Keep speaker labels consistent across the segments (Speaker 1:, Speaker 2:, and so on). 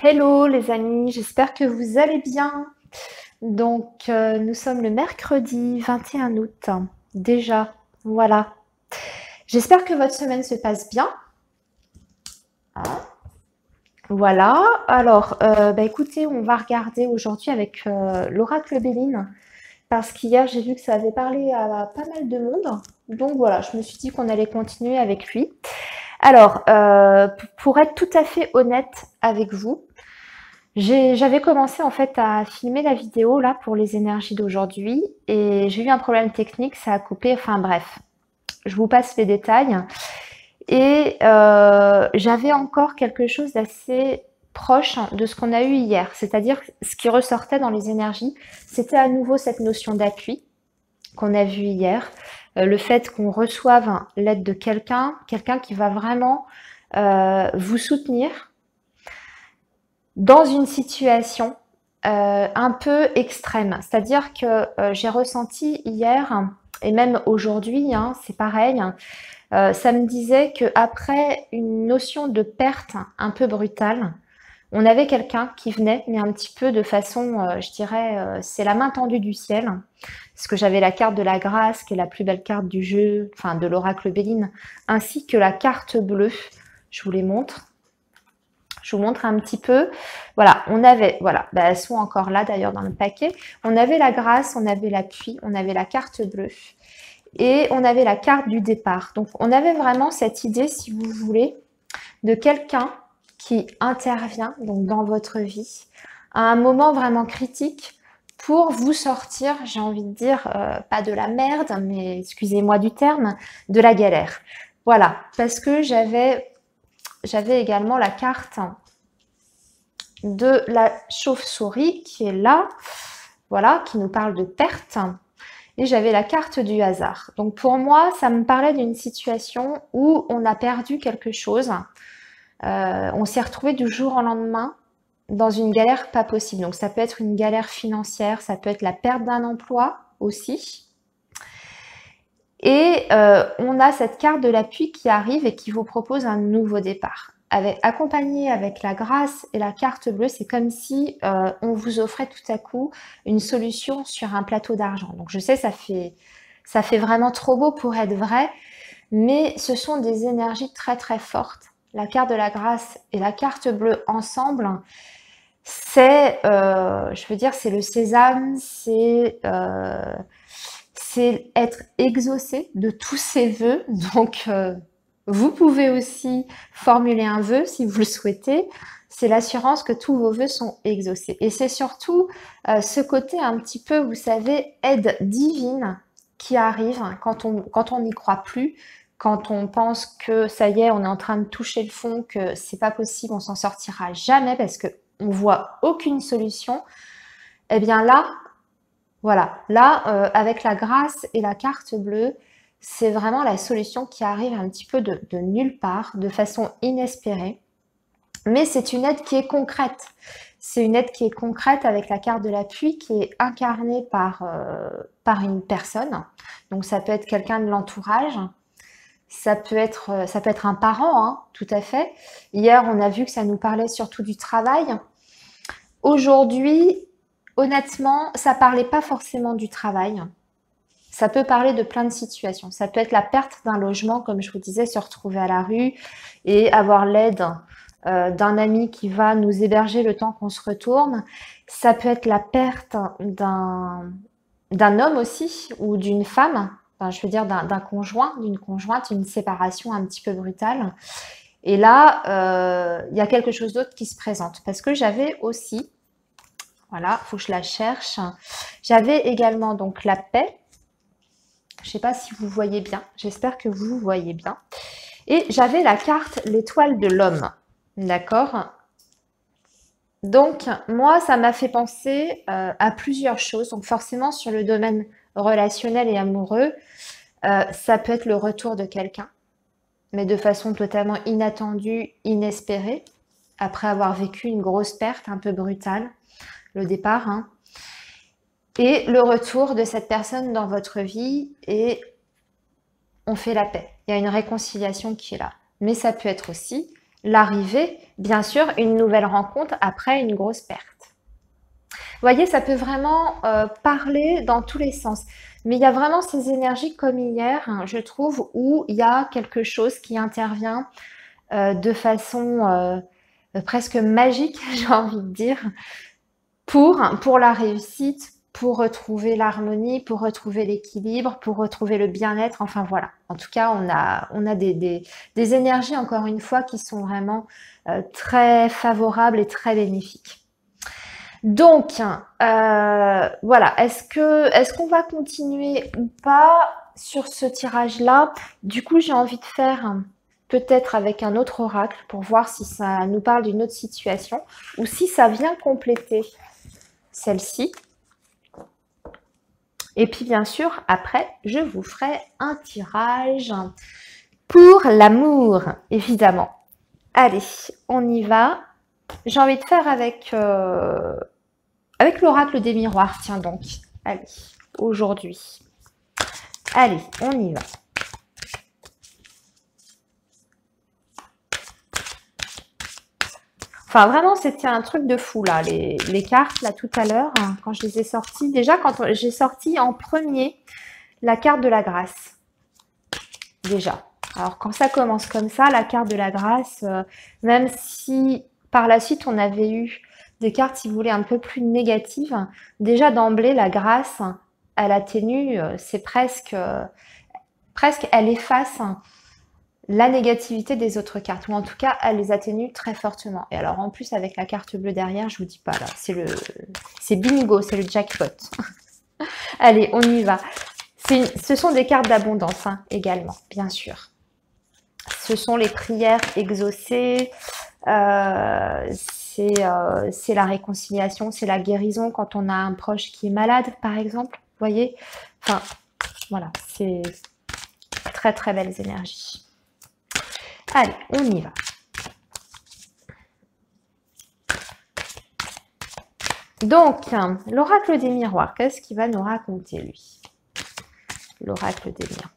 Speaker 1: Hello les amis, j'espère que vous allez bien. Nous sommes le mercredi 21 août. Déjà, voilà. J'espère que votre semaine se passe bien. Voilà. Alors, écoutez, on va regarder aujourd'hui avec l'oracle Béline. Parce qu'hier, j'ai vu que ça avait parlé à pas mal de monde. Donc voilà, je me suis dit qu'on allait continuer avec lui. Alors, pour être tout à fait honnête avec vous, j'avais commencé en fait à filmer la vidéo là pour les énergies d'aujourd'hui et j'ai eu un problème technique, ça a coupé, enfin bref, je vous passe les détails. Et j'avais encore quelque chose d'assez proche de ce qu'on a eu hier, c'est-à-dire ce qui ressortait dans les énergies, c'était à nouveau cette notion d'appui qu'on a vu hier, le fait qu'on reçoive l'aide de quelqu'un qui va vraiment vous soutenir dans une situation un peu extrême. C'est-à-dire que j'ai ressenti hier, et même aujourd'hui, hein, c'est pareil, ça me disait qu'après une notion de perte un peu brutale, on avait quelqu'un qui venait, mais un petit peu de façon, je dirais, c'est la main tendue du ciel. Parce que j'avais la carte de la grâce, qui est la plus belle carte du jeu, enfin de l'oracle Béline, ainsi que la carte bleue. Je vous les montre. Je vous montre un petit peu. Voilà, on avait, voilà, elles sont encore là d'ailleurs dans le paquet. On avait la grâce, on avait l'appui, on avait la carte bleue et on avait la carte du départ. Donc, on avait vraiment cette idée, si vous voulez, de quelqu'un qui intervient donc dans votre vie à un moment vraiment critique pour vous sortir, j'ai envie de dire, pas de la merde, mais excusez-moi du terme, de la galère. Voilà, parce que j'avais également la carte de la chauve-souris qui est là, voilà, qui nous parle de perte. Et j'avais la carte du hasard. Donc pour moi, ça me parlait d'une situation où on a perdu quelque chose. On s'est retrouvé du jour au lendemain dans une galère pas possible. Donc ça peut être une galère financière, ça peut être la perte d'un emploi aussi. Et on a cette carte de l'appui qui arrive et qui vous propose un nouveau départ. Accompagné avec la grâce et la carte bleue, c'est comme si on vous offrait tout à coup une solution sur un plateau d'argent. Donc je sais, ça fait vraiment trop beau pour être vrai, mais ce sont des énergies très très fortes. La carte de la grâce et la carte bleue ensemble, c'est, je veux dire, c'est le sésame, c'est être exaucé de tous ces vœux. Donc, vous pouvez aussi formuler un vœu si vous le souhaitez. C'est l'assurance que tous vos vœux sont exaucés. Et c'est surtout ce côté un petit peu, vous savez, aide divine qui arrive quand on n'y croit plus, quand on pense que ça y est, on est en train de toucher le fond, que c'est pas possible, on s'en sortira jamais parce que on voit aucune solution. Eh bien là, voilà, là, avec la grâce et la carte bleue, c'est vraiment la solution qui arrive un petit peu de nulle part, de façon inespérée. Mais c'est une aide qui est concrète. C'est une aide qui est concrète avec la carte de l'appui qui est incarnée par une personne. Donc ça peut être quelqu'un de l'entourage, ça peut être un parent, hein, tout à fait. Hier, on a vu que ça nous parlait surtout du travail. Aujourd'hui, honnêtement, ça parlait pas forcément du travail. Ça peut parler de plein de situations. Ça peut être la perte d'un logement, comme je vous disais, se retrouver à la rue et avoir l'aide d'un ami qui va nous héberger le temps qu'on se retourne. Ça peut être la perte d'un homme aussi ou d'une femme, enfin, je veux dire d'un conjoint, d'une conjointe, une séparation un petit peu brutale. Et là, il y a quelque chose d'autre qui se présente. Parce que j'avais aussi, voilà, il faut que je la cherche. J'avais également donc la paix. Je ne sais pas si vous voyez bien. J'espère que vous voyez bien. Et j'avais la carte l'étoile de l'homme. D'accord? Donc, moi, ça m'a fait penser à plusieurs choses. Donc, forcément, sur le domaine relationnel et amoureux, ça peut être le retour de quelqu'un, mais de façon totalement inattendue, inespérée, après avoir vécu une grosse perte un peu brutale, le départ, hein. Et le retour de cette personne dans votre vie et on fait la paix. Il y a une réconciliation qui est là. Mais ça peut être aussi l'arrivée, bien sûr, une nouvelle rencontre après une grosse perte. Vous voyez, ça peut vraiment parler dans tous les sens. Mais il y a vraiment ces énergies comme hier, hein, je trouve, où il y a quelque chose qui intervient de façon presque magique, j'ai envie de dire, pour la réussite, pour retrouver l'harmonie, pour retrouver l'équilibre, pour retrouver le bien-être. Enfin voilà. En tout cas, on a des énergies, encore une fois, qui sont vraiment très favorables et très bénéfiques. Donc, voilà. Est-ce qu'on va continuer ou pas sur ce tirage-là? Du coup, j'ai envie de faire peut-être avec un autre oracle pour voir si ça nous parle d'une autre situation ou si ça vient compléter celle-ci. Et puis, bien sûr, après, je vous ferai un tirage pour l'amour, évidemment. Allez, on y va. J'ai envie de faire avec l'oracle des miroirs, tiens donc. Allez, aujourd'hui. Allez, on y va. Enfin, vraiment, c'était un truc de fou, là, les cartes, là, tout à l'heure, hein, quand je les ai sorties. Déjà, quand j'ai sorti en premier la carte de la grâce. Déjà. Alors, quand ça commence comme ça, la carte de la grâce, même si par la suite, on avait eu des cartes, si vous voulez, un peu plus négatives, déjà d'emblée, la grâce, elle atténue, c'est presque, elle efface la négativité des autres cartes, ou en tout cas, elle les atténue très fortement. Et alors, en plus, avec la carte bleue derrière, je vous dis pas, là, c'est bingo, c'est le jackpot. Allez, on y va. Ce sont des cartes d'abondance, hein, également, bien sûr. Ce sont les prières exaucées, c'est la réconciliation, c'est la guérison quand on a un proche qui est malade, par exemple, vous voyez. Enfin, voilà, c'est très très belles énergies. Allez, on y va. Donc, l'oracle des miroirs, qu'est-ce qu'il va nous raconter, lui? L'oracle des miroirs.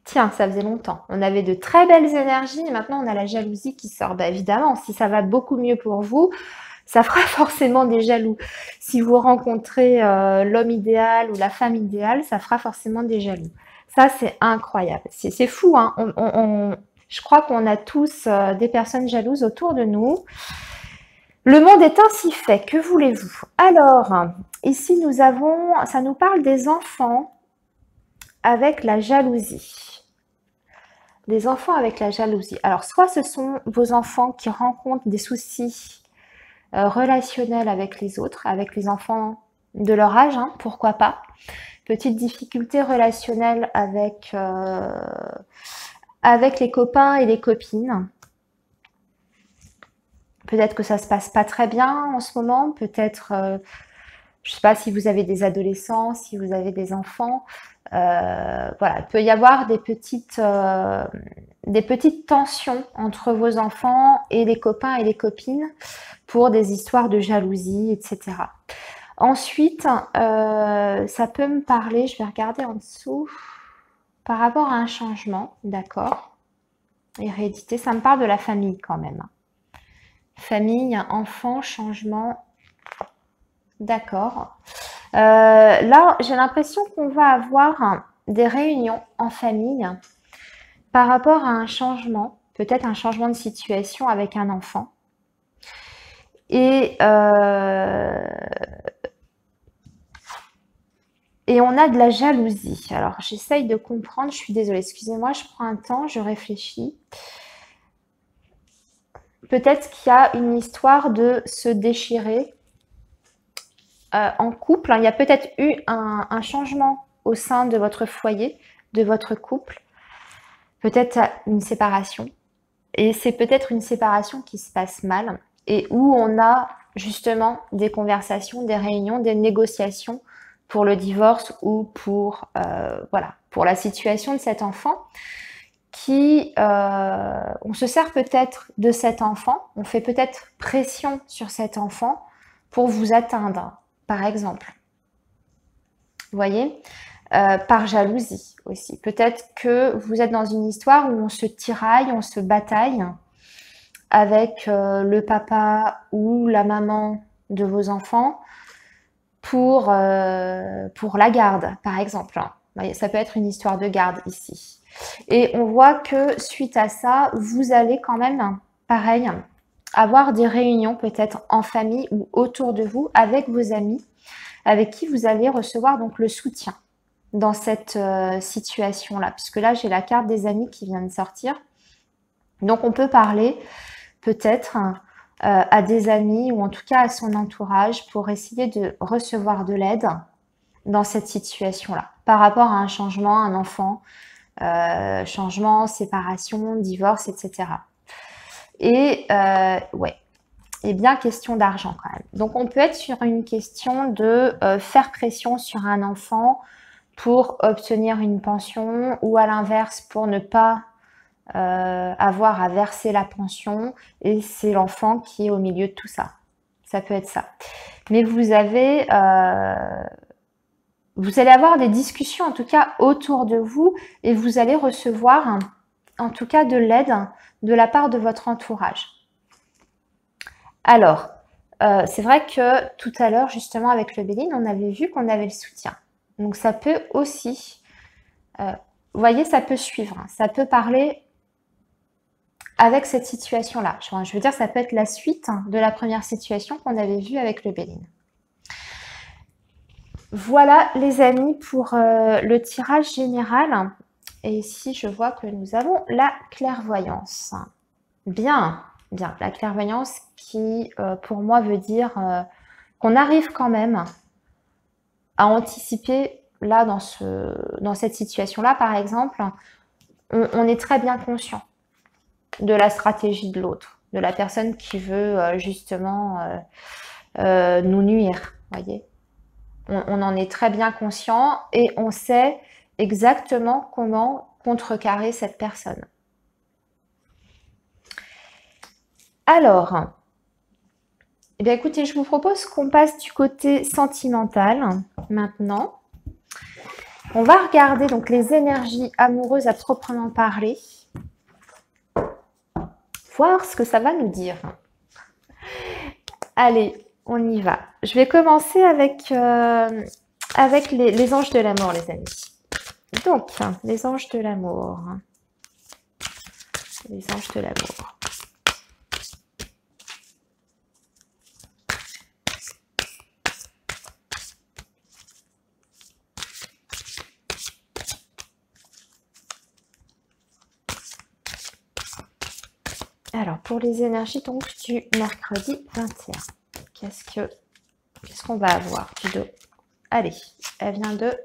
Speaker 1: Tiens, ça faisait longtemps. On avait de très belles énergies et maintenant on a la jalousie qui sort. Bah, évidemment, si ça va beaucoup mieux pour vous, ça fera forcément des jaloux. Si vous rencontrez l'homme idéal ou la femme idéale, ça fera forcément des jaloux. Ça, c'est incroyable. C'est fou, hein. Je crois qu'on a tous des personnes jalouses autour de nous. Le monde est ainsi fait. Que voulez-vous? Alors, ici, ça nous parle des enfants avec la jalousie. Des enfants avec la jalousie. Alors, soit ce sont vos enfants qui rencontrent des soucis relationnels avec les autres, avec les enfants de leur âge, hein, pourquoi pas. Petite difficulté relationnelle avec les copains et les copines. Peut-être que ça se passe pas très bien en ce moment, peut-être, je sais pas si vous avez des adolescents, si vous avez des enfants. Voilà, il peut y avoir des petites tensions entre vos enfants et les copains et les copines pour des histoires de jalousie, etc. Ensuite, ça peut me parler, je vais regarder en dessous, par rapport à un changement, d'accord, hérédité, ça me parle de la famille quand même. Famille, enfant, changement, d'accord. Là, j'ai l'impression qu'on va avoir des réunions en famille par rapport à un changement, peut-être un changement de situation avec un enfant. Et on a de la jalousie. Alors, j'essaye de comprendre, je suis désolée, excusez-moi, je prends un temps, je réfléchis. Peut-être qu'il y a une histoire de se déchirer en couple. Il y a peut-être eu un changement au sein de votre foyer, de votre couple. Peut-être une séparation. Et c'est peut-être une séparation qui se passe mal et où on a justement des conversations, des réunions, des négociations pour le divorce ou pour, voilà, pour la situation de cet enfant qui, on se sert peut-être de cet enfant, on fait peut-être pression sur cet enfant pour vous atteindre, par exemple. Vous voyez? Par jalousie aussi. Peut-être que vous êtes dans une histoire où on se tiraille, on se bataille avec le papa ou la maman de vos enfants pour la garde, par exemple. Ça peut être une histoire de garde ici. Et on voit que suite à ça, vous allez quand même, pareil, avoir des réunions peut-être en famille ou autour de vous avec vos amis, avec qui vous allez recevoir donc le soutien dans cette situation-là. Puisque là, j'ai la carte des amis qui vient de sortir. Donc, on peut parler peut-être à des amis ou en tout cas à son entourage pour essayer de recevoir de l'aide dans cette situation-là. Par rapport à un changement, un enfant, changement, séparation, divorce, etc. Et ouais, et bien question d'argent quand même. Donc on peut être sur une question de faire pression sur un enfant pour obtenir une pension ou à l'inverse pour ne pas avoir à verser la pension et c'est l'enfant qui est au milieu de tout ça. Ça peut être ça. Mais vous allez avoir des discussions en tout cas autour de vous et vous allez recevoir en tout cas de l'aide de la part de votre entourage. Alors, c'est vrai que tout à l'heure, justement avec le Béline, on avait vu qu'on avait le soutien. Donc ça peut aussi, vous voyez, ça peut suivre, ça peut parler avec cette situation-là. Je veux dire, ça peut être la suite de la première situation qu'on avait vue avec le Béline. Voilà les amis pour le tirage général. Et ici, je vois que nous avons la clairvoyance. Bien, bien. La clairvoyance qui, pour moi, veut dire qu'on arrive quand même à anticiper, là, dans cette situation-là, par exemple, on est très bien conscient de la stratégie de l'autre, de la personne qui veut justement nous nuire, voyez. On en est très bien conscient et on sait exactement comment contrecarrer cette personne. Alors, eh bien, écoutez, je vous propose qu'on passe du côté sentimental maintenant. On va regarder donc les énergies amoureuses à proprement parler. Voir ce que ça va nous dire. Allez, on y va. Je vais commencer avec les anges de l'amour, les amis. Donc, les anges de l'amour. Les anges de l'amour. Alors, pour les énergies donc du mercredi 21, qu'est-ce qu'on va avoir du dos? Allez, elle vient de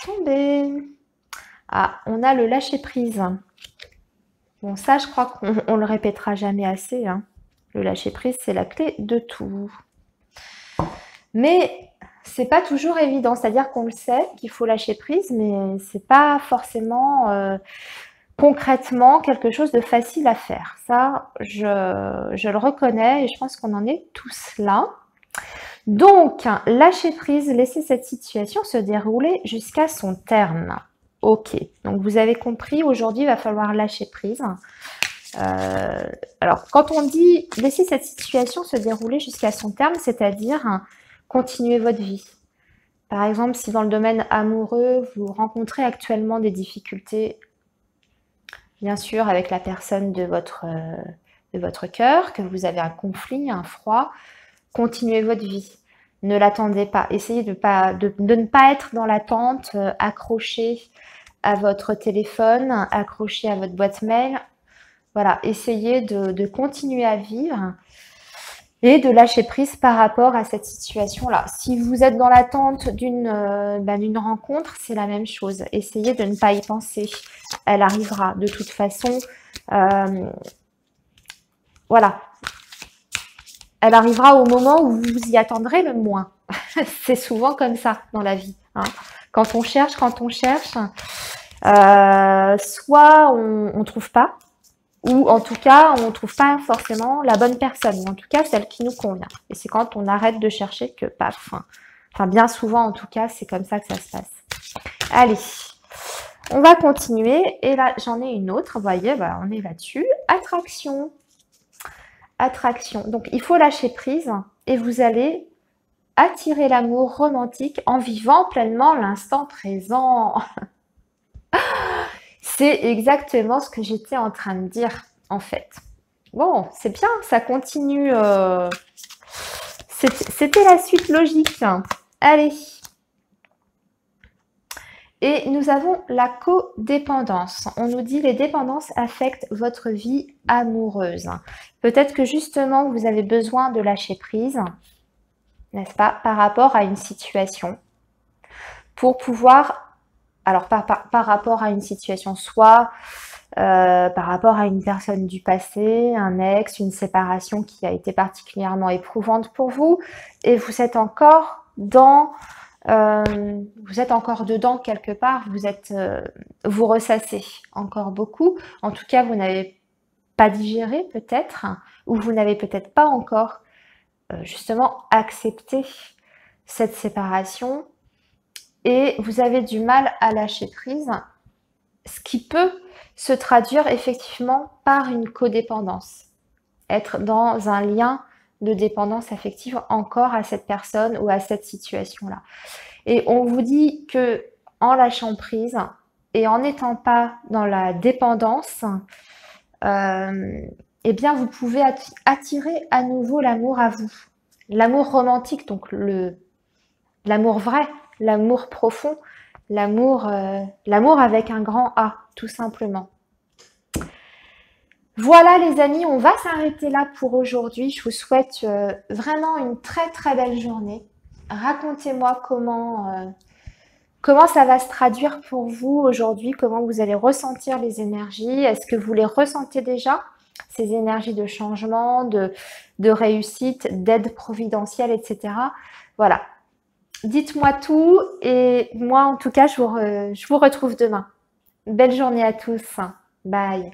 Speaker 1: tomber. Ah, on a le lâcher-prise. Bon, ça, je crois qu'on le répétera jamais assez. Hein. Le lâcher-prise, c'est la clé de tout. Mais c'est pas toujours évident. C'est-à-dire qu'on le sait qu'il faut lâcher prise, mais c'est pas forcément concrètement quelque chose de facile à faire. Ça, je le reconnais et je pense qu'on en est tous là. Donc, lâcher prise, laisser cette situation se dérouler jusqu'à son terme. Ok, donc vous avez compris, aujourd'hui, il va falloir lâcher prise. Alors, quand on dit laisser cette situation se dérouler jusqu'à son terme, c'est-à-dire continuer votre vie. Par exemple, si dans le domaine amoureux, vous rencontrez actuellement des difficultés, bien sûr, avec la personne de votre cœur, que vous avez un conflit, un froid, continuez votre vie. Ne l'attendez pas. Essayez de ne pas être dans l'attente, accroché à votre téléphone, accroché à votre boîte mail. Voilà, essayez de continuer à vivre et de lâcher prise par rapport à cette situation-là. Si vous êtes dans l'attente d'une rencontre, c'est la même chose. Essayez de ne pas y penser. Elle arrivera de toute façon. Voilà. Elle arrivera au moment où vous y attendrez le moins. C'est souvent comme ça dans la vie. Hein. Quand on cherche, soit on ne trouve pas, ou en tout cas, on ne trouve pas forcément la bonne personne, mais en tout cas, celle qui nous convient. Et c'est quand on arrête de chercher que, paf, enfin bien souvent en tout cas, c'est comme ça que ça se passe. Allez, on va continuer. Et là, j'en ai une autre, vous voyez, bah, on est là-dessus. Attraction. Attraction. Donc, il faut lâcher prise et vous allez attirer l'amour romantique en vivant pleinement l'instant présent. C'est exactement ce que j'étais en train de dire, en fait. Bon, c'est bien, ça continue. C'était la suite logique. Allez. Et nous avons la codépendance. On nous dit les dépendances affectent votre vie amoureuse. Peut-être que justement, vous avez besoin de lâcher prise, n'est-ce pas, par rapport à une situation, pour pouvoir, alors par rapport à une situation, soit par rapport à une personne du passé, un ex, une séparation qui a été particulièrement éprouvante pour vous, et vous êtes encore dans, vous êtes encore dedans quelque part, vous ressassez encore beaucoup. En tout cas, vous n'avez pas digéré peut-être, ou vous n'avez peut-être pas encore justement accepté cette séparation, et vous avez du mal à lâcher prise, ce qui peut se traduire effectivement par une codépendance. Être dans un lien de dépendance affective encore à cette personne ou à cette situation-là. Et on vous dit que en lâchant prise et en n'étant pas dans la dépendance, eh bien vous pouvez attirer à nouveau l'amour à vous. L'amour romantique, donc l'amour vrai, l'amour profond, l'amour avec un grand A, tout simplement. Voilà les amis, on va s'arrêter là pour aujourd'hui. Je vous souhaite vraiment une très très belle journée. Racontez-moi comment ça va se traduire pour vous aujourd'hui, comment vous allez ressentir les énergies. Est-ce que vous les ressentez déjà, ces énergies de changement, de réussite, d'aide providentielle, etc. Voilà. Dites-moi tout et moi en tout cas je vous retrouve demain. Belle journée à tous. Bye.